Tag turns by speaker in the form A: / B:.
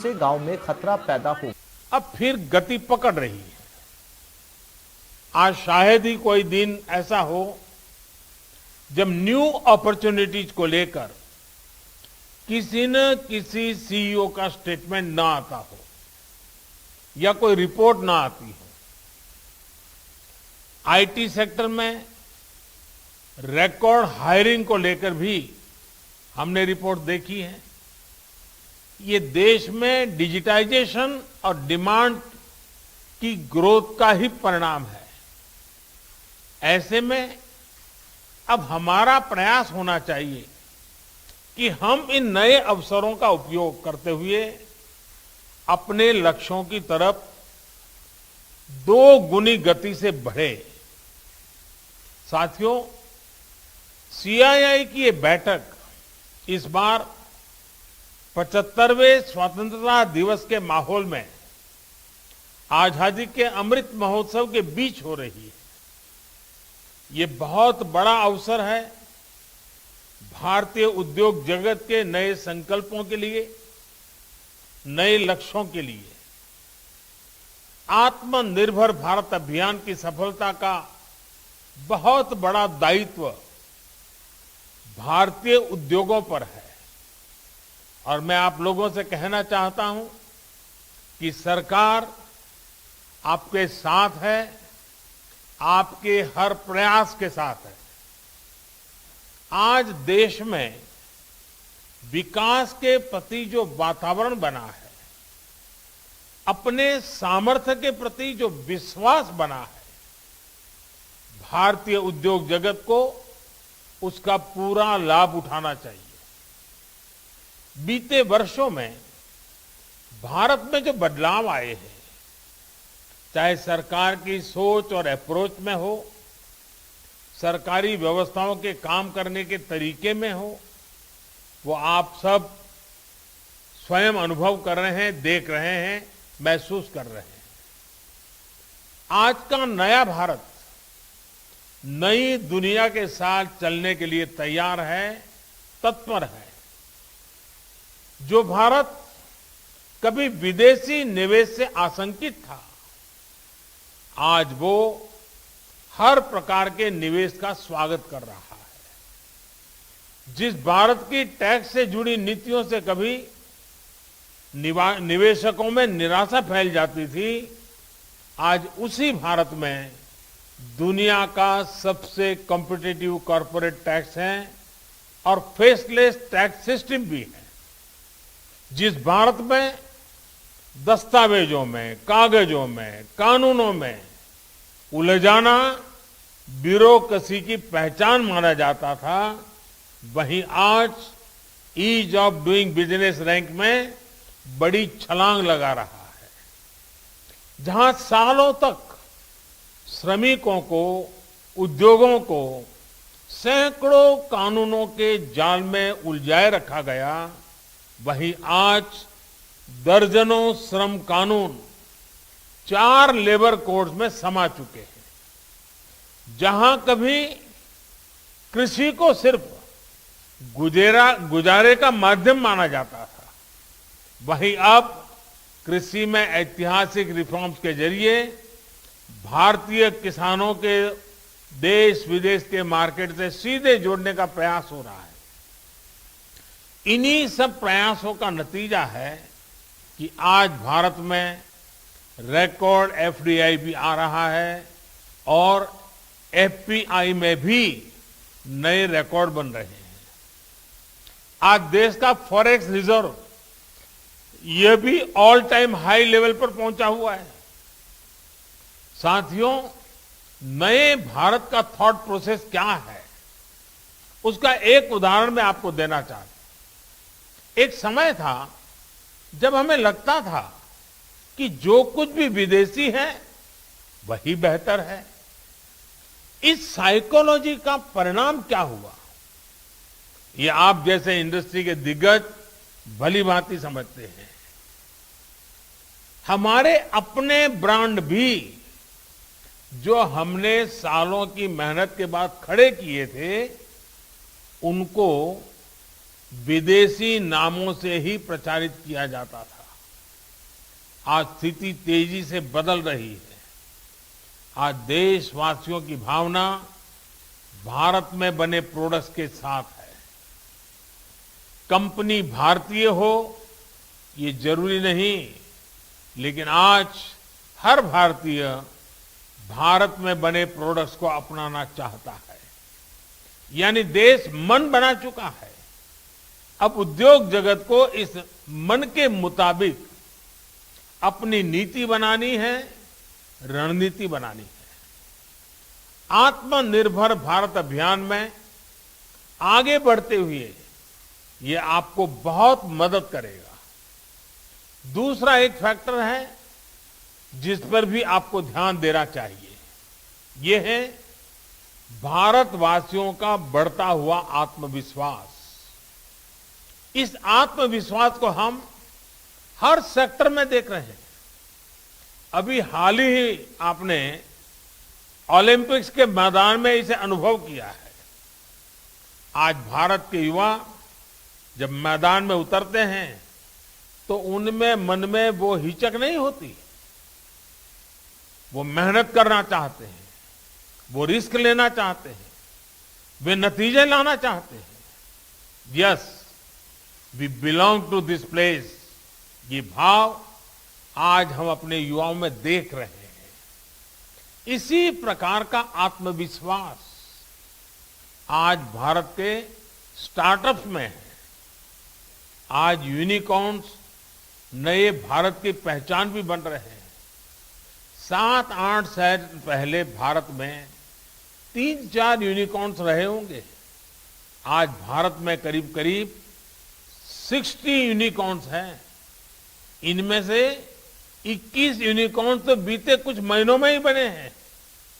A: से गांव में खतरा पैदा हो।
B: अब फिर गति पकड़ रही है। आज शायद ही कोई दिन ऐसा हो जब न्यू अपॉर्चुनिटीज को लेकर किसी न किसी सीईओ का स्टेटमेंट ना आता हो या कोई रिपोर्ट ना आती हो। आईटी सेक्टर में रिकॉर्ड हायरिंग को लेकर भी हमने रिपोर्ट देखी है। ये देश में डिजिटाइजेशन और डिमांड की ग्रोथ का ही परिणाम है। ऐसे में अब हमारा प्रयास होना चाहिए कि हम इन नए अवसरों का उपयोग करते हुए अपने लक्ष्यों की तरफ 2 गुनी गति से बढ़े। साथियों, सीआईआई की ये बैठक इस बार 75वें स्वतंत्रता दिवस के माहौल में आजादी के अमृत महोत्सव के बीच हो रही है। ये बहुत बड़ा अवसर है भारतीय उद्योग जगत के नए संकल्पों के लिए, नए लक्ष्यों के लिए। आत्मनिर्भर भारत अभियान की सफलता का बहुत बड़ा दायित्व भारतीय उद्योगों पर है और मैं आप लोगों से कहना चाहता हूं कि सरकार आपके साथ है, आपके हर प्रयास के साथ है। आज देश में विकास के प्रति जो वातावरण बना है, अपने सामर्थ्य के प्रति जो विश्वास बना है, भारतीय उद्योग जगत को उसका पूरा लाभ उठाना चाहिए। बीते वर्षों में भारत में जो बदलाव आए हैं, चाहे सरकार की सोच और अप्रोच में हो, सरकारी व्यवस्थाओं के काम करने के तरीके में हो, वो आप सब स्वयं अनुभव कर रहे हैं, देख रहे हैं, महसूस कर रहे हैं। आज का नया भारत नई दुनिया के साथ चलने के लिए तैयार है, तत्पर है। जो भारत कभी विदेशी निवेश से आशंकित था, आज वो हर प्रकार के निवेश का स्वागत कर रहा है। जिस भारत की टैक्स से जुड़ी नीतियों से कभी निवेशकों में निराशा फैल जाती थी, आज उसी भारत में दुनिया का सबसे कॉम्पिटिटिव कॉर्पोरेट टैक्स है और फेसलेस टैक्स सिस्टम भी है। जिस भारत में दस्तावेजों में, कागजों में, कानूनों में उलझाना ब्यूरोक्रेसी की पहचान माना जाता था, वहीं आज ease of doing business rank में बड़ी छलांग लगा रहा है। जहां सालों तक श्रमिकों को, उद्योगों को सैकड़ों कानूनों के जाल में उलझाए रखा गया, वहीं आज दर्जनों श्रम कानून 4 लेबर कोड्स में समा चुके हैं। जहां कभी कृषि को सिर्फ गुजारे का माध्यम माना जाता था, वहीं अब कृषि में ऐतिहासिक रिफॉर्म्स के जरिए भारतीय किसानों के देश विदेश के मार्केट से सीधे जोड़ने का प्रयास हो रहा है। इन्हीं सब प्रयासों का नतीजा है कि आज भारत में रिकॉर्ड एफडीआई भी आ रहा है और एफपीआई में भी नए रिकॉर्ड बन रहे हैं। आज देश का फॉरेक्स रिजर्व यह भी ऑल टाइम हाई लेवल पर पहुंचा हुआ है। साथियों, नए भारत का थॉट प्रोसेस क्या है, उसका एक उदाहरण मैं आपको देना चाहता हूं। एक समय था जब हमें लगता था कि जो कुछ भी विदेशी है वही बेहतर है। इस साइकोलॉजी का परिणाम क्या हुआ, ये आप जैसे इंडस्ट्री के दिग्गज भली भांति समझते हैं। हमारे अपने ब्रांड भी जो हमने सालों की मेहनत के बाद खड़े किए थे, उनको विदेशी नामों से ही प्रचारित किया जाता था। आज स्थिति तेजी से बदल रही है। आज देशवासियों की भावना भारत में बने प्रोडक्ट्स के साथ है। कंपनी भारतीय हो ये जरूरी नहीं, लेकिन आज हर भारतीय भारत में बने प्रोडक्ट्स को अपनाना चाहता है। यानी देश मन बना चुका है। अब उद्योग जगत को इस मन के मुताबिक अपनी नीति बनानी है, रणनीति बनानी है। आत्मनिर्भर भारत अभियान में आगे बढ़ते हुए ये आपको बहुत मदद करेगा। दूसरा एक फैक्टर है जिस पर भी आपको ध्यान देना चाहिए, ये है भारतवासियों का बढ़ता हुआ आत्मविश्वास। इस आत्मविश्वास को हम हर सेक्टर में देख रहे हैं। अभी हाल ही आपने ओलंपिक्स के मैदान में इसे अनुभव किया है। आज भारत के युवा जब मैदान में उतरते हैं तो उनमें मन में वो हिचक नहीं होती। वो मेहनत करना चाहते हैं, वो रिस्क लेना चाहते हैं, वे नतीजे लाना चाहते हैं। Yes, we belong to this place, ये भाव आज हम अपने युवाओं में देख रहे हैं। इसी प्रकार का आत्मविश्वास आज भारत के स्टार्टअप्स में है। आज यूनिकॉर्न्स नए भारत की पहचान भी बन रहे हैं। 7-8 साल पहले भारत में 3-4 यूनिकॉर्न्स रहे होंगे। आज भारत में करीब करीब 60 यूनिकॉर्न्स हैं। इनमें से 21 यूनिकॉर्न्स तो बीते कुछ महीनों में ही बने हैं।